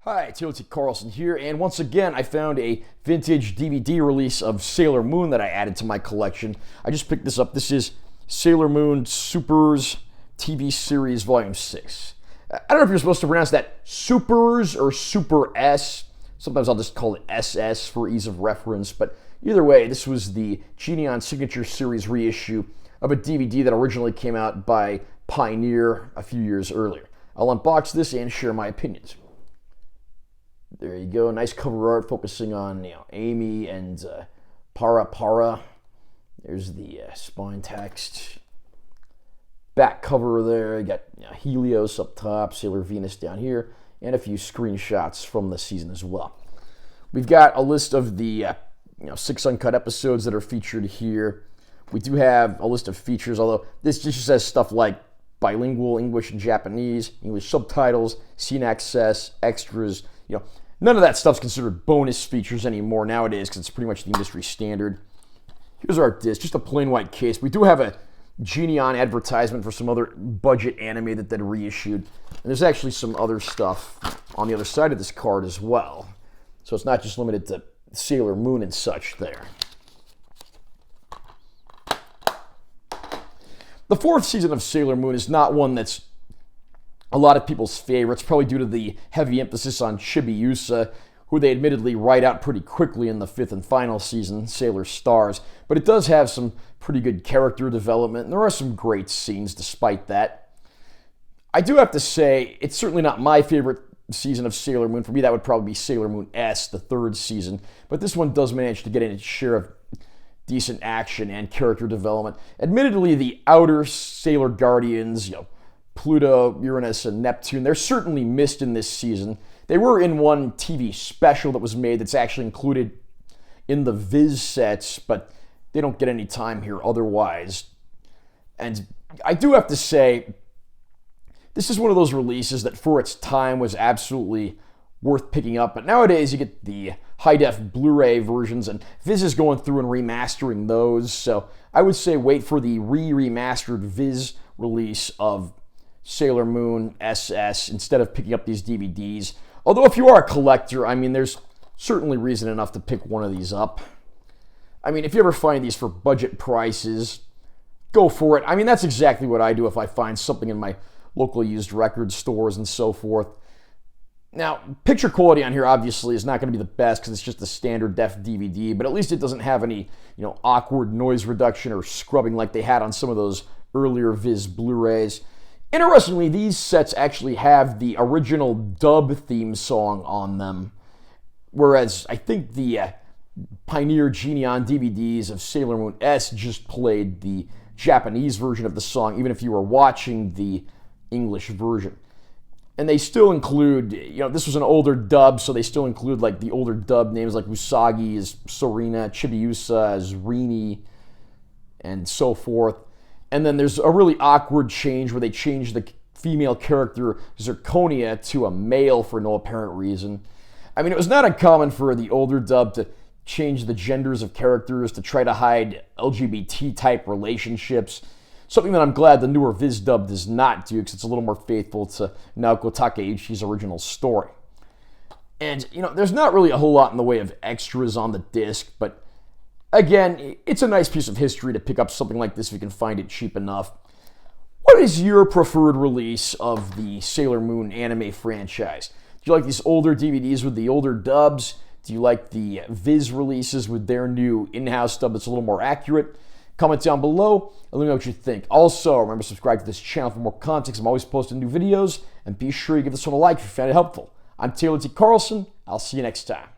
Hi, Taylor T. Carlson here, and once again I found a vintage DVD release of Sailor Moon that I added to my collection. I just picked this up. This is Sailor Moon SuperS TV Series Volume 6. I don't know if you're supposed to pronounce that SuperS or SuperS. Sometimes I'll just call it SS for ease of reference, but either way, this was the Geneon Signature Series reissue of a DVD that originally came out by Pioneer a few years earlier. I'll unbox this and share my opinions. There you go, nice cover art focusing on Amy and Para. There's the spine text. Back cover there, you got Helios up top, Sailor Venus down here, and a few screenshots from the season as well. We've got a list of the 6 uncut episodes that are featured here. We do have a list of features, although this just says stuff like bilingual English and Japanese, English subtitles, scene access, extras. None of that stuff's considered bonus features anymore nowadays because it's pretty much the industry standard. Here's our disc, just a plain white case. We do have a Geneon advertisement for some other budget anime that they reissued. And there's actually some other stuff on the other side of this card as well. So it's not just limited to Sailor Moon and such there. The 4th season of Sailor Moon is not one that's a lot of people's favorites, probably due to the heavy emphasis on Chibiusa, who they admittedly write out pretty quickly in the 5th and final season, Sailor Stars. But it does have some pretty good character development, and there are some great scenes despite that. I do have to say, it's certainly not my favorite season of Sailor Moon. For me, that would probably be Sailor Moon S, the 3rd season. But this one does manage to get in its share of decent action and character development. Admittedly, the outer Sailor Guardians, Pluto, Uranus, and Neptune, they're certainly missed in this season. They were in one TV special that was made that's actually included in the Viz sets, but they don't get any time here otherwise. And I do have to say, this is one of those releases that for its time was absolutely worth picking up, but nowadays you get the high-def Blu-ray versions, and Viz is going through and remastering those, so I would say wait for the remastered Viz release of Sailor Moon SS instead of picking up these DVDs. Although if you are a collector, there's certainly reason enough to pick one of these up. If you ever find these for budget prices, go for it. That's exactly what I do if I find something in my local used record stores and so forth. Now, picture quality on here obviously is not going to be the best because it's just a standard def DVD, but at least it doesn't have any, awkward noise reduction or scrubbing like they had on some of those earlier Viz Blu-rays. Interestingly, these sets actually have the original dub theme song on them, whereas I think the Pioneer Geneon DVDs of Sailor Moon S just played the Japanese version of the song, even if you were watching the English version. And they still include, this was an older dub, so they still include like the older dub names like Usagi as Sorina, Chibiusa as Rini, and so forth. And then there's a really awkward change where they change the female character Zirconia to a male for no apparent reason. It was not uncommon for the older dub to change the genders of characters to try to hide LGBT-type relationships, something that I'm glad the newer Viz dub does not do because it's a little more faithful to Naoko Takeichi's original story. And, there's not really a whole lot in the way of extras on the disc, but again, it's a nice piece of history to pick up something like this if you can find it cheap enough. What is your preferred release of the Sailor Moon anime franchise? Do you like these older DVDs with the older dubs? Do you like the Viz releases with their new in-house dub that's a little more accurate? Comment down below and let me know what you think. Also, remember to subscribe to this channel for more content. I'm always posting new videos, and be sure you give this one a like if you found it helpful. I'm Taylor T. Carlson. I'll see you next time.